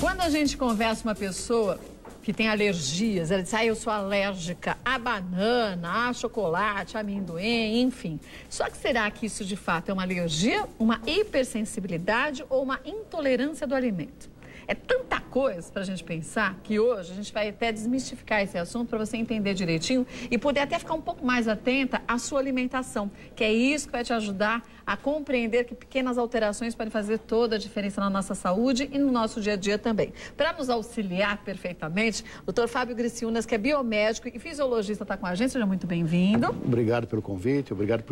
Quando a gente conversa com uma pessoa que tem alergias, ela diz, eu sou alérgica a banana, a chocolate, a amendoim, enfim. Só que será que isso de fato é uma alergia, uma hipersensibilidade ou uma intolerância do alimento? É tanta coisa para a gente pensar que hoje a gente vai até desmistificar esse assunto para você entender direitinho e poder até ficar um pouco mais atenta à sua alimentação, que é isso que vai te ajudar a compreender que pequenas alterações podem fazer toda a diferença na nossa saúde e no nosso dia a dia também. Para nos auxiliar perfeitamente, o Dr. Fábio Griciunas, que é biomédico e fisiologista, está com a gente. Seja muito bem-vindo. Obrigado pelo convite, obrigado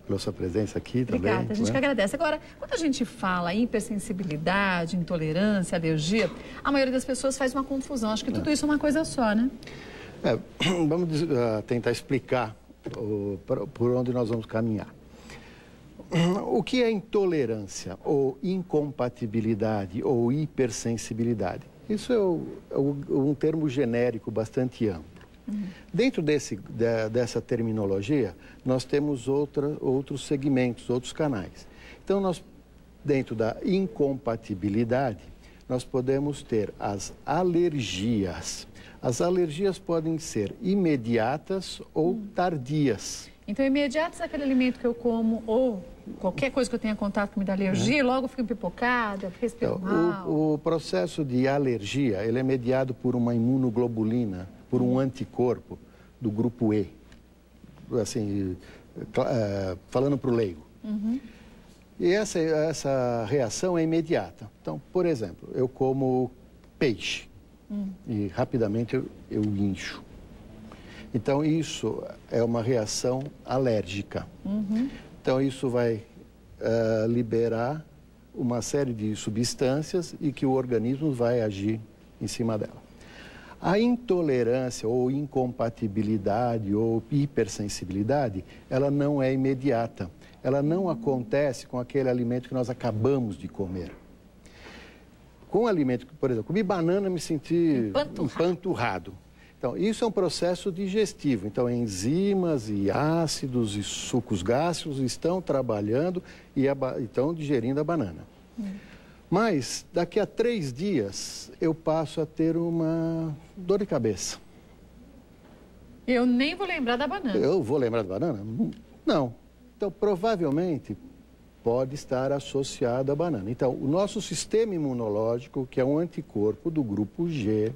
pela sua presença aqui também. Obrigada, a gente que agradece. Agora, quando a gente fala em hipersensibilidade, intolerância, alergia, a maioria das pessoas faz uma confusão. Acho que tudo isso é uma coisa só, né? Vamos tentar explicar por onde nós vamos caminhar. O que é intolerância, ou incompatibilidade, ou hipersensibilidade? Isso é um termo genérico bastante amplo. Dentro dessa terminologia, nós temos outros segmentos, outros canais. Então, dentro da incompatibilidade, nós podemos ter as alergias. As alergias podem ser imediatas ou tardias. Então, imediatas é aquele alimento que eu como ou qualquer coisa que eu tenha contato que me dá alergia, logo fico empipocada, respiro mal. O processo de alergia, ele é mediado por uma imunoglobulina, por um anticorpo do grupo E, assim, falando para o leigo. E essa reação é imediata. Então, por exemplo, eu como peixe e rapidamente eu incho. Então, isso é uma reação alérgica. Então, isso vai liberar uma série de substâncias e que o organismo vai agir em cima dela. A intolerância ou incompatibilidade ou hipersensibilidade, ela não é imediata. Ela não acontece com aquele alimento que nós acabamos de comer. Com alimento, por exemplo, comi banana e me senti empanturrado. Então, isso é um processo digestivo. Então, enzimas e ácidos e sucos gástricos estão trabalhando e estão digerindo a banana. Mas, daqui a 3 dias, eu passo a ter uma dor de cabeça. Eu nem vou lembrar da banana. Eu vou lembrar da banana? Não. Então, provavelmente, pode estar associado à banana. Então, o nosso sistema imunológico, que é um anticorpo do grupo G,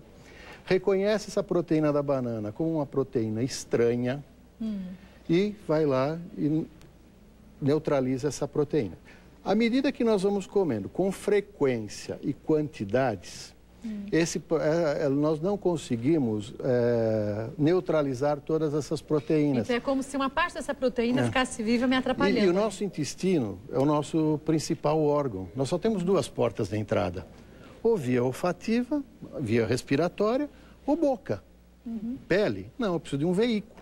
reconhece essa proteína da banana como uma proteína estranha e vai lá e neutraliza essa proteína. À medida que nós vamos comendo com frequência e quantidades, nós não conseguimos neutralizar todas essas proteínas. Então é como se uma parte dessa proteína ficasse viva me atrapalhando. E o nosso intestino é o nosso principal órgão. Nós só temos 2 portas de entrada. Ou via olfativa, via respiratória, ou boca. Pele, não, eu preciso de um veículo.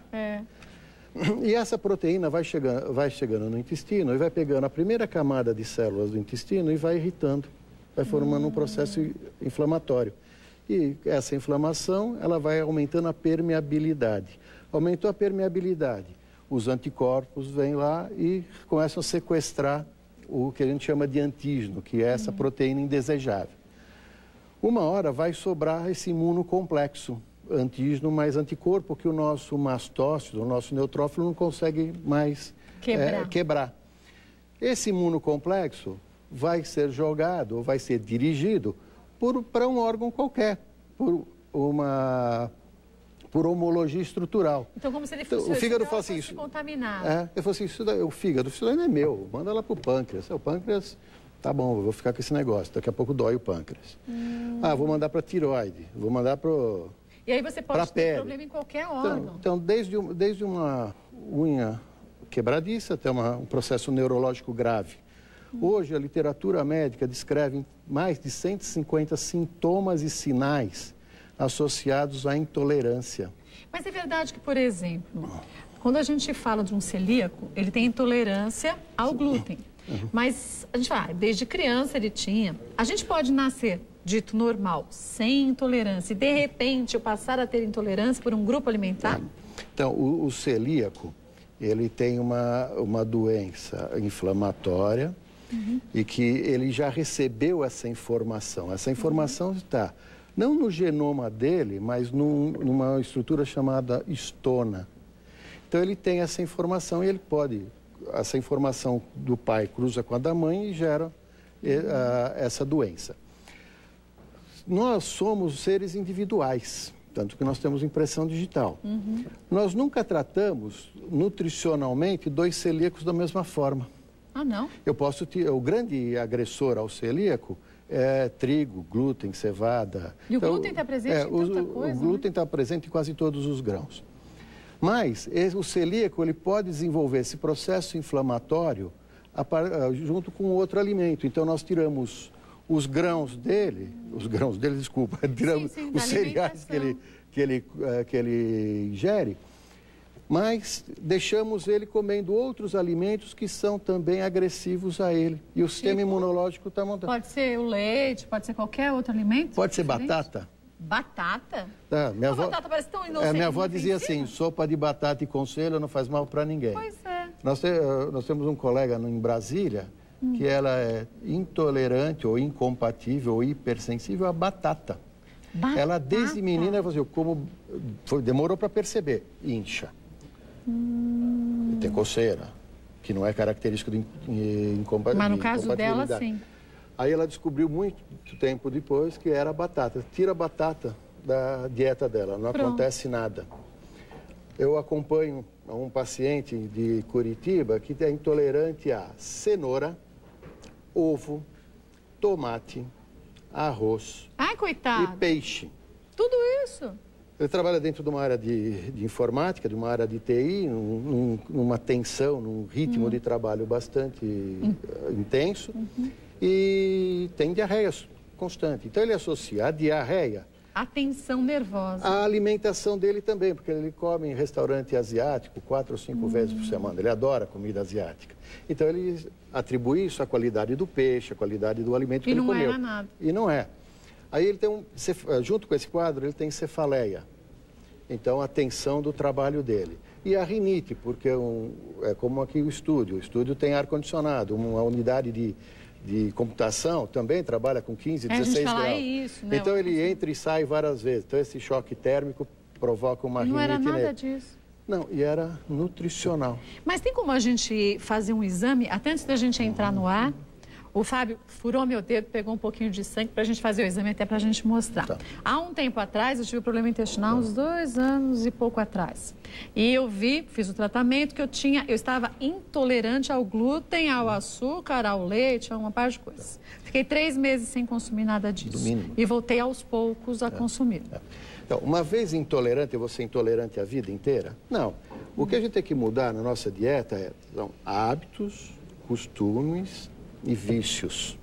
E essa proteína vai chegando no intestino e vai pegando a primeira camada de células do intestino e vai irritando, vai formando um processo inflamatório. E essa inflamação, ela vai aumentando a permeabilidade. Aumentou a permeabilidade, os anticorpos vêm lá e começam a sequestrar o que a gente chama de antígeno, que é essa proteína indesejável. Uma hora vai sobrar esse imunocomplexo, antígeno mais anticorpo, que o nosso mastócito, o nosso neutrófilo não consegue mais quebrar. Esse imunocomplexo vai ser jogado ou vai ser dirigido para um órgão qualquer, por homologia estrutural. Então, como se ele fosse, o fígado fala assim, contaminado. Eu falo assim, o fígado, isso não é meu, manda lá para o pâncreas. O pâncreas, tá bom, eu vou ficar com esse negócio, daqui a pouco dói o pâncreas. Vou mandar para a tireoide, vou mandar para E aí você pode ter problema em qualquer órgão. Então desde uma unha quebradiça, tem um processo neurológico grave. Hoje, a literatura médica descreve mais de 150 sintomas e sinais associados à intolerância. Mas é verdade que, por exemplo, quando a gente fala de um celíaco, ele tem intolerância ao glúten. Mas a gente fala, desde criança ele tinha. A gente pode nascer dito normal, sem intolerância, e de repente eu passar a ter intolerância por um grupo alimentar? Então, o celíaco, ele tem uma doença inflamatória e que ele já recebeu essa informação. Essa informação está não no genoma dele, mas numa estrutura chamada histona. Então, ele tem essa informação e ele pode... Essa informação do pai cruza com a da mãe e gera essa doença. Nós somos seres individuais, tanto que nós temos impressão digital. Nós nunca tratamos nutricionalmente 2 celíacos da mesma forma. Ah, não? O grande agressor ao celíaco é trigo, glúten, cevada. E o glúten está presente em tanta coisa, o glúten está presente em quase todos os grãos. Mas o celíaco ele pode desenvolver esse processo inflamatório junto com outro alimento. Então, nós tiramos os grãos dele, desculpa, tiramos os cereais que ele ingere, mas deixamos ele comendo outros alimentos que são também agressivos a ele. E o sistema imunológico está montando. Pode ser o leite, pode ser qualquer outro alimento? Pode ser diferente? Batata. Batata? Batata parece tão inocente. Minha avó dizia assim, sopa de batata e conselho não faz mal para ninguém. Pois é. Nós temos um colega em Brasília que ela é intolerante ou incompatível ou hipersensível à batata. Ela desde menina, demorou para perceber, incha. Tem coceira, que não é característica de incompatibilidade. Mas no caso dela, sim. Aí ela descobriu muito tempo depois que era batata. Tira a batata da dieta dela, não acontece nada. Eu acompanho um paciente de Curitiba que é intolerante a cenoura, ovo, tomate, arroz coitado. e peixe. Tudo isso? Ele trabalha dentro de uma área de informática, de uma área de TI, numa tensão, num ritmo de trabalho bastante intenso. E tem diarreia constante. Então, ele associa a diarreia a tensão nervosa. A alimentação dele também, porque ele come em restaurante asiático 4 ou 5 vezes por semana. Ele adora comida asiática. Então, ele atribui isso à qualidade do peixe, à qualidade do alimento que ele comeu. E não era nada. E não é. Aí, ele tem junto com esse quadro, ele tem cefaleia. Então, a tensão do trabalho dele. E a rinite, porque é como aqui o estúdio. O estúdio tem ar-condicionado, uma unidade de computação também trabalha com 15, 16 graus. Isso, né? Então, ele entra e sai várias vezes. Então, esse choque térmico provoca uma rinite. Não era nada nele. disso. Não, e era nutricional. Mas tem como a gente fazer um exame, até antes da gente entrar no ar? O Fábio furou meu dedo, pegou um pouquinho de sangue para a gente fazer o exame, até para a gente mostrar. Tá. Há um tempo atrás, eu tive problema intestinal, uns 2 anos e pouco atrás. E eu fiz o tratamento que eu estava intolerante ao glúten, ao açúcar, ao leite, a uma parte de coisas. Fiquei 3 meses sem consumir nada disso. E voltei aos poucos a consumir. Então, uma vez intolerante, eu vou ser intolerante a vida inteira? Não. O que a gente tem que mudar na nossa dieta são hábitos, costumes e vícios.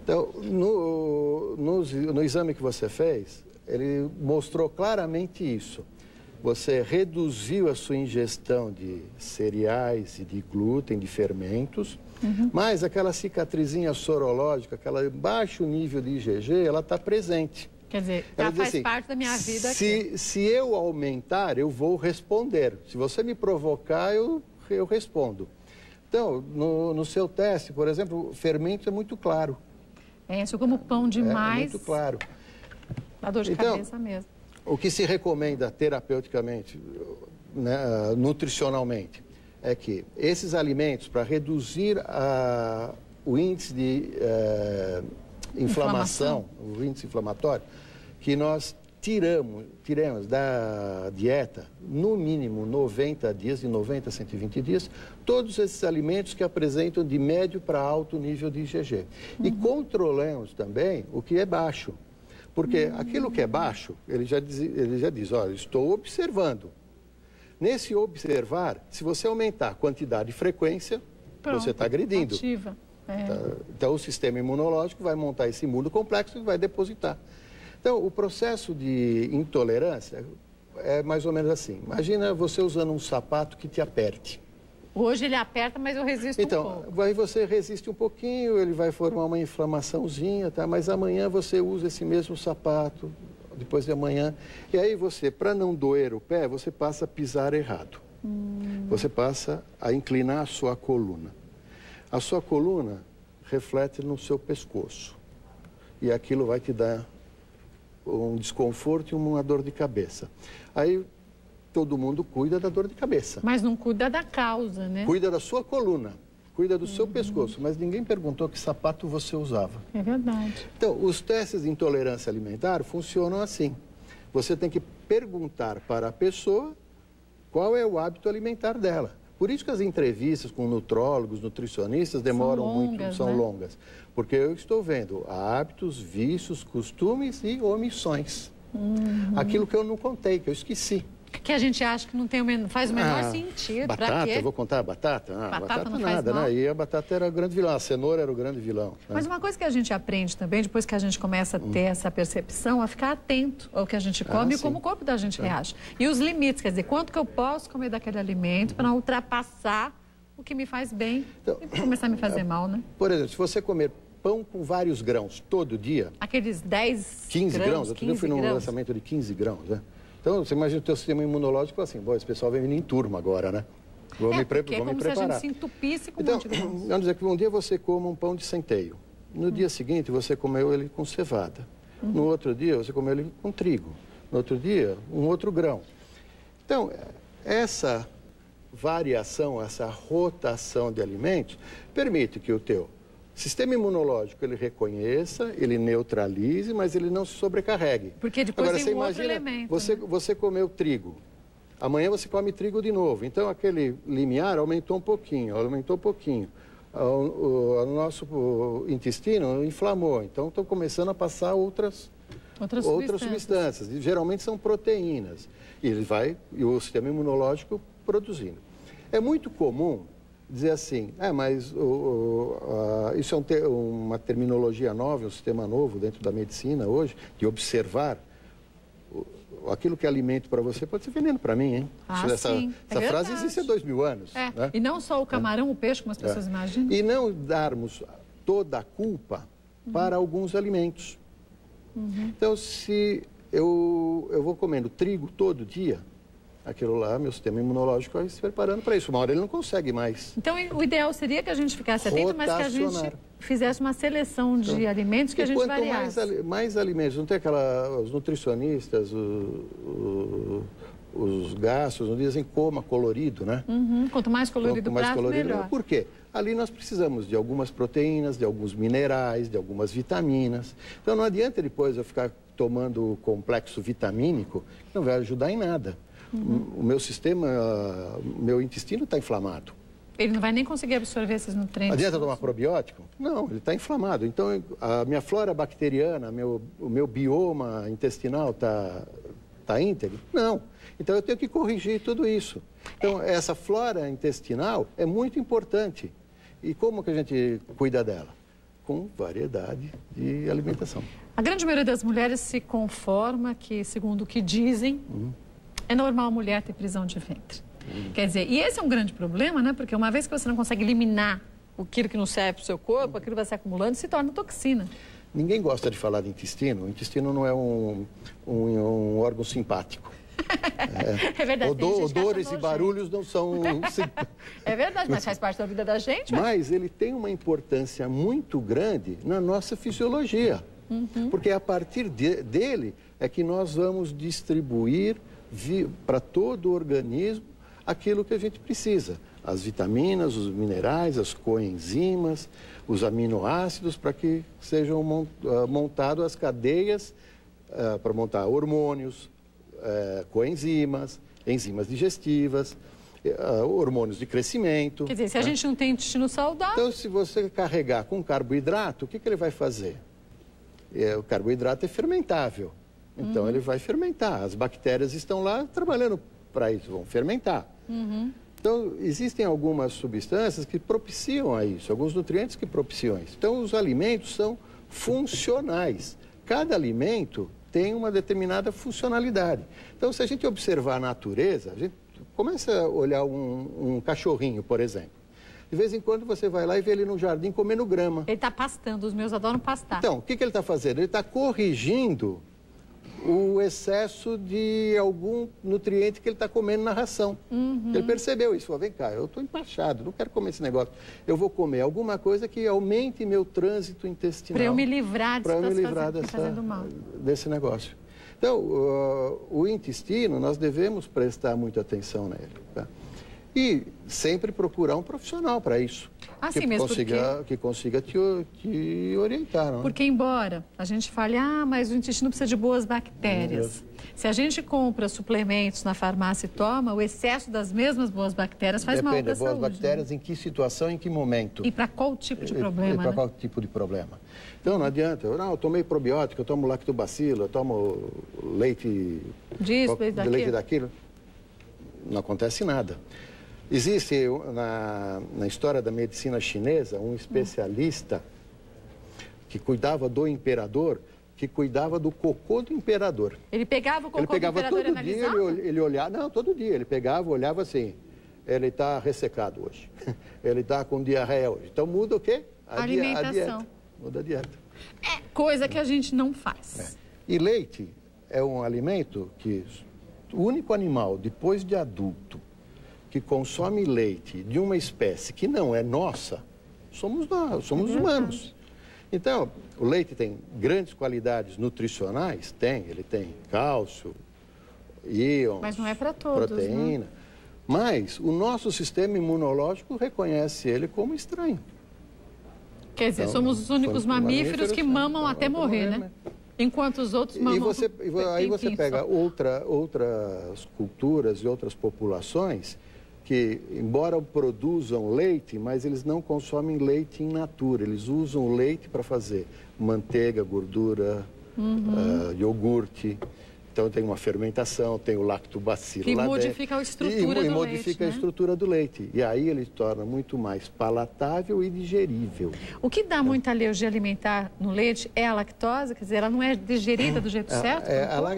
Então, no exame que você fez, ele mostrou claramente isso. Você reduziu a sua ingestão de cereais e de glúten, de fermentos, mas aquela cicatrizinha sorológica, aquele baixo nível de IgG, ela está presente. Quer dizer, faz assim, parte da minha vida aqui. Se eu aumentar, eu vou responder. Se você me provocar, eu respondo. Então, no seu teste, por exemplo, o fermento é muito claro. Se eu como pão demais... É muito claro. Dá dor de cabeça mesmo. O que se recomenda terapeuticamente, né, nutricionalmente, é que esses alimentos, para reduzir o índice de inflamação, o índice inflamatório, que nós tiramos da dieta, no mínimo 90 dias, de 90 a 120 dias, todos esses alimentos que apresentam de médio para alto nível de IgG. E controlamos também o que é baixo. Porque aquilo que é baixo, ele já diz, olha, estou observando. Nesse observar, se você aumentar a quantidade e frequência, Pronto, você está agredindo. Ativa. Então, o sistema imunológico vai montar esse imunocomplexo e vai depositar. Então, o processo de intolerância é mais ou menos assim. Imagina você usando um sapato que te aperte. Hoje ele aperta, mas eu resisto um pouco. Então, aí você resiste um pouquinho, ele vai formar uma inflamaçãozinha, tá? Mas amanhã você usa esse mesmo sapato, depois de amanhã. E aí você, para não doer o pé, você passa a pisar errado. Você passa a inclinar a sua coluna. A sua coluna reflete no seu pescoço. E aquilo vai te dar um desconforto e uma dor de cabeça. Aí todo mundo cuida da dor de cabeça. Mas não cuida da causa, né? Cuida da sua coluna, cuida do seu pescoço, mas ninguém perguntou que sapato você usava. É verdade. Então, os testes de intolerância alimentar funcionam assim. Você tem que perguntar para a pessoa qual é o hábito alimentar dela. Por isso que as entrevistas com nutrólogos, nutricionistas demoram muito, são longas. Porque eu estou vendo hábitos, vícios, costumes e omissões. Aquilo que eu não contei, que eu esqueci. Que a gente acha que não tem faz o menor sentido. Batata, eu vou contar a batata? Batata não nada, faz mal. né? E a batata era o grande vilão, a cenoura era o grande vilão. Né? Mas uma coisa que a gente aprende também, depois que a gente começa a ter essa percepção, a ficar atento ao que a gente come e como o corpo da gente reage. E os limites, quer dizer, quanto que eu posso comer daquele alimento para não ultrapassar o que me faz bem e começar a me fazer mal, né? Por exemplo, se você comer pão com vários grãos todo dia... Aqueles 10 15 grãos. Outro dia eu fui num grãos. lançamento de 15 grãos, né? Então, você imagina o teu sistema imunológico assim, bom, esse pessoal vem vindo em turma agora, né? Vou me preparar. É como se a gente se entupisse com um monte de grãos. Vamos dizer que um dia você coma um pão de centeio. No dia seguinte, você comeu ele com cevada. No outro dia, você comeu ele com trigo. No outro dia, um outro grão. Então, essa variação, essa rotação de alimentos, permite que o teu sistema imunológico ele reconheça, ele neutralize, mas ele não se sobrecarregue. Porque depois agora, tem você outro imagina, elemento. você comeu trigo. Amanhã você come trigo de novo. Então, aquele limiar aumentou um pouquinho, O nosso intestino inflamou. Então, estão começando a passar outras substâncias. E, geralmente são proteínas. E o sistema imunológico produzindo. É muito comum dizer assim, mas isso é uma terminologia nova, um sistema novo dentro da medicina hoje, de observar aquilo que é alimento para você pode ser veneno para mim, hein? Essa frase existe há 2000 anos. Né? E não só o camarão, o peixe, como as pessoas imaginam. E não darmos toda a culpa para alguns alimentos. Então, se eu vou comendo trigo todo dia, aquilo lá, meu sistema imunológico vai se preparando para isso. Uma hora ele não consegue mais. Então, o ideal seria que a gente ficasse atento, mas que a gente fizesse uma seleção de alimentos que a gente variasse. Quanto mais alimentos, não tem os nutricionistas, os gastros, não dizem coma colorido, né? Quanto mais colorido o prato, melhor. Por quê? Ali nós precisamos de algumas proteínas, de alguns minerais, de algumas vitaminas. Então, não adianta depois eu ficar tomando complexo vitamínico, que não vai ajudar em nada. O meu sistema, meu intestino está inflamado. Ele não vai nem conseguir absorver esses nutrientes. Adianta tomar probiótico? Não, ele está inflamado. Então, a minha flora bacteriana, o meu bioma intestinal está íntegro? Não. Então, eu tenho que corrigir tudo isso. Então, essa flora intestinal é muito importante. E como que a gente cuida dela? Com variedade de alimentação. A grande maioria das mulheres se conforma que, segundo o que dizem, é normal a mulher ter prisão de ventre. Quer dizer, e esse é um grande problema, né? Porque uma vez que você não consegue eliminar aquilo que não serve para o seu corpo, aquilo vai se acumulando e se torna toxina. Ninguém gosta de falar de intestino. O intestino não é um órgão simpático. É verdade. Odores e barulhos não são... É verdade, mas faz parte da vida da gente. Mas ele tem uma importância muito grande na nossa fisiologia. Porque a partir dele é que nós vamos distribuir para todo o organismo aquilo que a gente precisa. As vitaminas, os minerais, as coenzimas, os aminoácidos, para que sejam montadas as cadeias para montar hormônios, coenzimas, enzimas digestivas, hormônios de crescimento. Quer dizer, se a gente não tem intestino saudável... Então, se você carregar com carboidrato, o que ele vai fazer? O carboidrato é fermentável. Então, ele vai fermentar. As bactérias estão lá trabalhando para isso, vão fermentar. Então, existem algumas substâncias que propiciam a isso, alguns nutrientes que propiciam isso. Então, os alimentos são funcionais. Cada alimento tem uma determinada funcionalidade. Então, se a gente observar a natureza, a gente começa a olhar um cachorrinho, por exemplo. De vez em quando você vai lá e vê ele no jardim comendo grama. Ele está pastando, os meus adoram pastar. Então, o que ele está fazendo? Ele está corrigindo o excesso de algum nutriente que ele está comendo na ração. Ele percebeu isso, falou, vem cá, eu estou empachado, não quero comer esse negócio. Eu vou comer alguma coisa que aumente meu trânsito intestinal. Para eu me livrar fazendo mal. Desse negócio. Então, o intestino, nós devemos prestar muita atenção nele. Tá? E sempre procurar um profissional para isso. Assim mesmo, que consiga te orientar. Não é? Porque embora a gente fale, mas o intestino precisa de boas bactérias. Se a gente compra suplementos na farmácia e toma, o excesso das mesmas boas bactérias faz mal para a saúde. Depende, boas bactérias em que situação, em que momento. E para qual tipo de problema, Para qual tipo de problema. Então, não adianta. Eu tomei probiótico, eu tomo lactobacilo, eu tomo leite... Disso, leite daquilo. Não acontece nada. Existe na história da medicina chinesa um especialista que cuidava do imperador, que cuidava do cocô do imperador. Ele pegava o cocô do imperador e analisava? Ele olhava, não, todo dia. Ele pegava, olhava assim, ele está ressecado hoje, ele está com diarreia hoje. Então muda o quê? A alimentação. Dieta. Muda a dieta. É coisa que a gente não faz. E leite é um alimento que o único animal, depois de adulto, que consome leite de uma espécie que não é nossa, somos nós, somos humanos. Então, o leite tem grandes qualidades nutricionais? Ele tem cálcio, íons, mas não é para todos, proteína. Né? Mas o nosso sistema imunológico reconhece ele como estranho. Quer dizer, então, somos os únicos mamíferos que mamam até morrer, né? Enquanto os outros mamam... Aí você pega outras culturas e outras populações que, embora produzam leite, mas eles não consomem leite in natura. Eles usam o leite para fazer manteiga, gordura, iogurte. Então, tem uma fermentação, tem o lactobacilo que lá dentro. Modifica a estrutura do leite, modifica a estrutura do leite. E aí ele torna muito mais palatável e digerível. O que dá muita alergia alimentar no leite é a lactose? Quer dizer, ela não é digerida do jeito certo?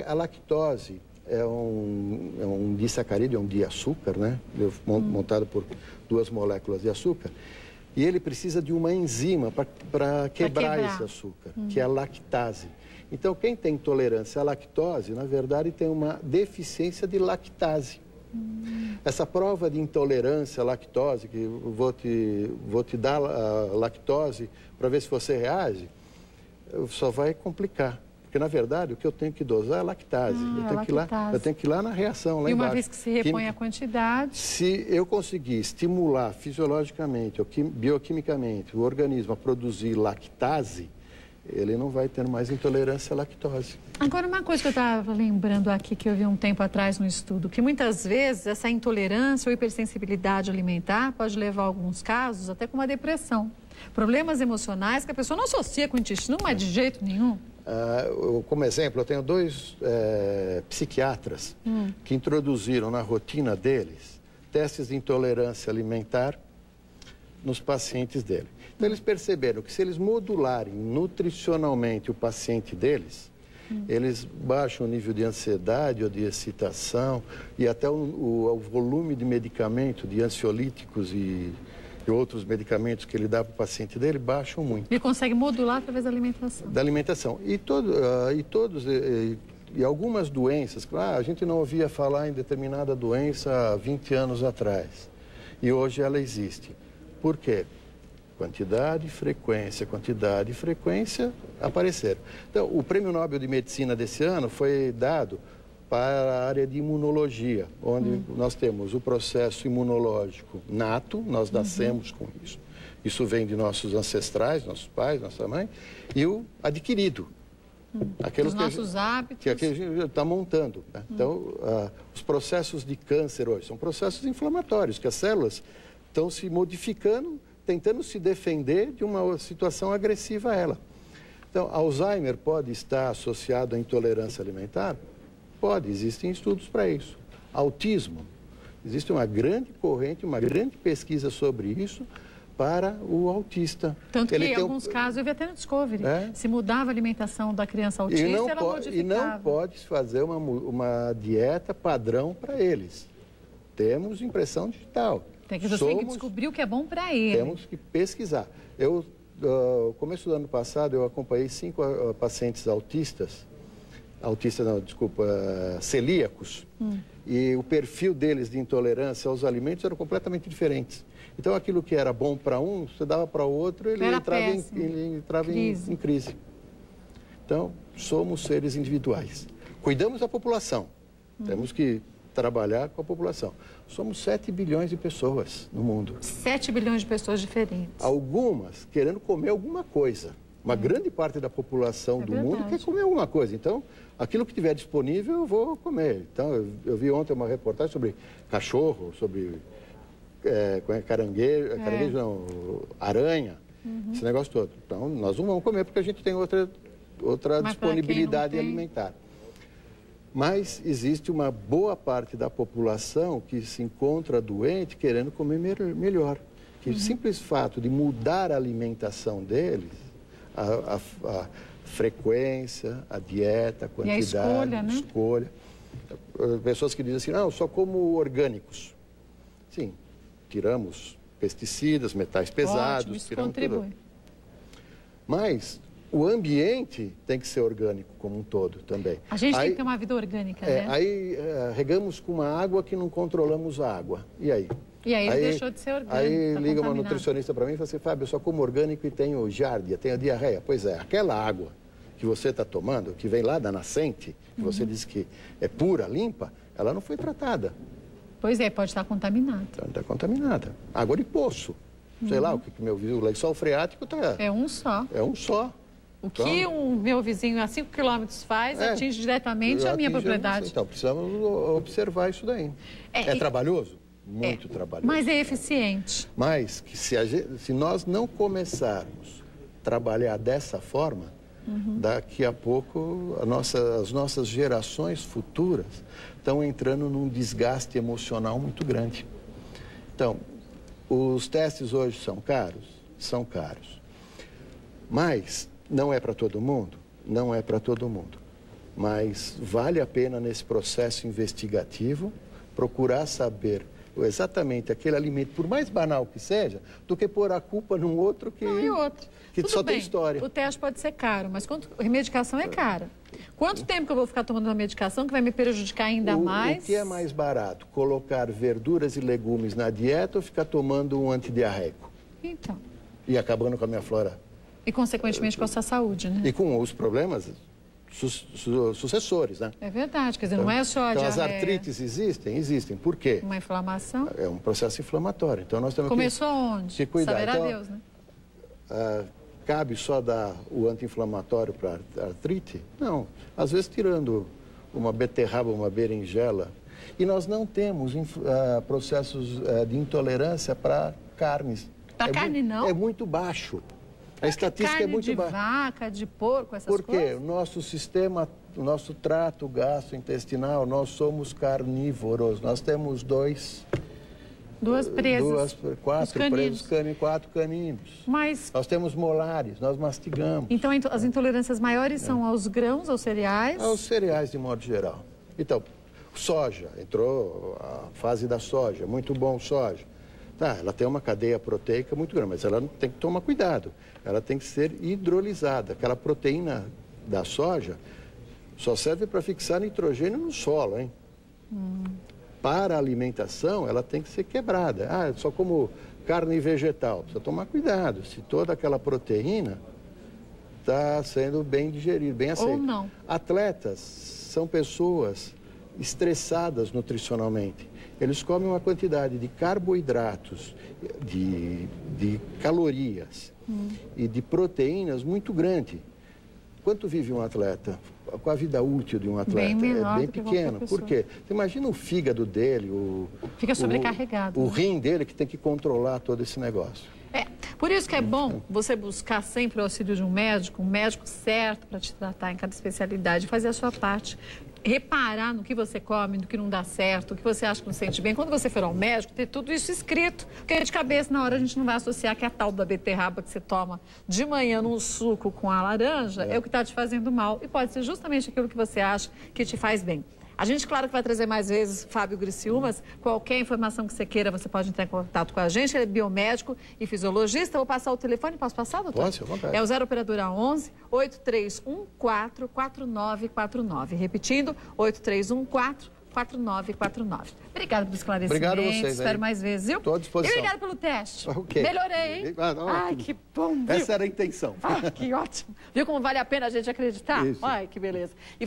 A lactose é um disacarídeo, é um diaçúcar, né? Montado por 2 moléculas de açúcar. E ele precisa de uma enzima para quebrar esse açúcar, que é a lactase. Então, quem tem intolerância à lactose, na verdade, tem uma deficiência de lactase. Essa prova de intolerância à lactose, que vou te dar a lactose para ver se você reage, só vai complicar. Porque, na verdade, o que eu tenho que dosar é a lactase. Eu tenho que ir lá na reação, lá embaixo. E uma vez que se repõe a quantidade... Se eu conseguir estimular fisiologicamente, ou bioquimicamente, o organismo a produzir lactase, ele não vai ter mais intolerância à lactose. Agora, uma coisa que eu estava lembrando aqui, que eu vi um tempo atrás no estudo, que muitas vezes essa intolerância ou hipersensibilidade alimentar pode levar, em alguns casos, até com uma depressão. Problemas emocionais que a pessoa não associa com o intestino, mas de jeito nenhum. Como exemplo, eu tenho 2 psiquiatras que introduziram na rotina deles testes de intolerância alimentar nos pacientes dele. Então, eles perceberam que se eles modularem nutricionalmente o paciente deles, eles baixam o nível de ansiedade ou de excitação e até o volume de medicamento, de ansiolíticos e outros medicamentos que ele dá para o paciente dele, baixam muito. Ele consegue modular através da alimentação. Da alimentação. E algumas doenças, claro, a gente não ouvia falar em determinada doença há 20 anos atrás. E hoje ela existe. Por quê? Quantidade e frequência apareceram. Então, o Prêmio Nobel de Medicina desse ano foi dado para a área de imunologia, onde nós temos o processo imunológico nato, nós nascemos com isso. Isso vem de nossos ancestrais, nossos pais, nossa mãe, e o adquirido. Os nossos hábitos. Que a gente está montando. Né? Então, os processos de câncer hoje são processos inflamatórios, que as células estão se modificando, tentando se defender de uma situação agressiva a ela. Então, Alzheimer pode estar associado à intolerância alimentar? Pode, existem estudos para isso. Autismo. Existe uma grande corrente, uma grande pesquisa sobre isso para o autista. Tanto que em alguns casos, eu vi até no Discovery, se mudava a alimentação da criança autista, ela modificava. E não pode fazer uma dieta padrão para eles. Temos impressão digital. Você tem que descobrir o que é bom para ele. Temos que pesquisar. No começo do ano passado, eu acompanhei 5 pacientes celíacos. E o perfil deles de intolerância aos alimentos eram completamente diferentes. Então, aquilo que era bom para um, você dava para o outro, ele entrava em crise. Então, somos seres individuais. Cuidamos da população. Temos que trabalhar com a população. Somos 7 bilhões de pessoas no mundo. 7 bilhões de pessoas diferentes. Algumas querendo comer alguma coisa. Uma grande parte da população do mundo quer comer alguma coisa. Então, aquilo que tiver disponível, eu vou comer. Então, eu vi ontem uma reportagem sobre cachorro, sobre caranguejo não, aranha, esse negócio todo. Então, nós não vamos comer porque a gente tem outra disponibilidade alimentar. Mas existe uma boa parte da população que se encontra doente querendo comer melhor. Que o simples fato de mudar a alimentação deles, a frequência, a dieta, a quantidade, a escolha. Pessoas que dizem assim, não, eu só como orgânicos. Sim, tiramos pesticidas, metais pesados. Ótimo, isso contribui. Mas o ambiente tem que ser orgânico como um todo também. A gente tem que ter uma vida orgânica, né? Aí regamos com uma água que não controlamos a água. E aí? E aí deixou de ser orgânico. Aí liga uma nutricionista para mim e fala assim, Fábio, eu só como orgânico e tenho giardia, tenho diarreia. Pois é, aquela água que você está tomando, que vem lá da nascente, que você diz que é pura, limpa, ela não foi tratada. Pois é, pode estar contaminada. Está contaminada. Água de poço. Sei lá, o meu lençol freático está... É um só. É um só. O que o meu vizinho a 5 quilômetros faz, atinge diretamente a minha propriedade. Então, precisamos observar isso daí. É trabalhoso? Muito trabalhoso. Mas é eficiente. Mas que se nós não começarmos a trabalhar dessa forma, daqui a pouco as nossas gerações futuras estão entrando num desgaste emocional muito grande. Então, os testes hoje são caros? São caros. Mas não é para todo mundo? Não é para todo mundo. Mas vale a pena, nesse processo investigativo, procurar saber exatamente aquele alimento, por mais banal que seja, do que pôr a culpa num outro que só tem história. O teste pode ser caro, mas a medicação é cara. Quanto tempo que eu vou ficar tomando uma medicação que vai me prejudicar ainda mais? O que é mais barato? Colocar verduras e legumes na dieta ou ficar tomando um antidiarreico? Então. E acabando com a minha flora? E, consequentemente, com a sua saúde, né? E com os problemas sucessores, né? É verdade, quer dizer, não é só a diarreia. Então, as artrites existem. Por quê? Uma inflamação? É um processo inflamatório. Então, nós temos Começou onde? Se cuidar. Saberá então, Deus, né? Cabe só dar o anti-inflamatório para artrite? Não. Às vezes, tirando uma beterraba, uma berinjela. E nós não temos processos de intolerância para carnes. Para carne, não? É muito baixo. A estatística é muito baixa. De vaca, de porco, essas coisas? Porque o nosso sistema, o nosso trato gastrointestinal, nós somos carnívoros. Nós temos duas presas. Quatro caninos. Mas nós temos molares, nós mastigamos. Então, as intolerâncias maiores são aos grãos, aos cereais? Aos cereais, de modo geral. Então, soja, entrou a fase da soja, muito bom soja. Tá, ela tem uma cadeia proteica muito grande, mas ela tem que tomar cuidado. Ela tem que ser hidrolisada. Aquela proteína da soja só serve para fixar nitrogênio no solo, hein? Para a alimentação, ela tem que ser quebrada. Só como carne vegetal. Precisa tomar cuidado. Se toda aquela proteína está sendo bem digerida, bem aceita. Ou não. Atletas são pessoas estressadas nutricionalmente. Eles comem uma quantidade de carboidratos, de calorias e de proteínas muito grande. Quanto vive um atleta? Com a vida útil de um atleta? É bem pequeno. Por quê? Você imagina o fígado dele, fica sobrecarregado. O rim dele que tem que controlar todo esse negócio. Por isso que é bom você buscar sempre o auxílio de um médico certo para te tratar em cada especialidade, fazer a sua parte. reparar no que você come, no que não dá certo, o que você acha que não sente bem. Quando você for ao médico, ter tudo isso escrito. Porque de cabeça, na hora, a gente não vai associar que a tal da beterraba que você toma de manhã num suco com a laranja é o que está te fazendo mal. E pode ser justamente aquilo que você acha que te faz bem. A gente, claro, que vai trazer mais vezes Fábio Griciúmas. Qualquer informação que você queira, você pode entrar em contato com a gente. Ele é biomédico e fisiologista. Vou passar o telefone. Posso passar, doutor? Pode, à vontade. É o 0 operadora 11 83144949. Repetindo, 83144949. Obrigada pelo esclarecimento. Obrigado a vocês. Espero mais vezes, viu? Estou à disposição. E obrigado pelo teste. Ok. Melhorei, hein? Ai, que bom, viu? Essa era a intenção. Ai, que ótimo. Viu como vale a pena a gente acreditar? Isso. Ai, que beleza. E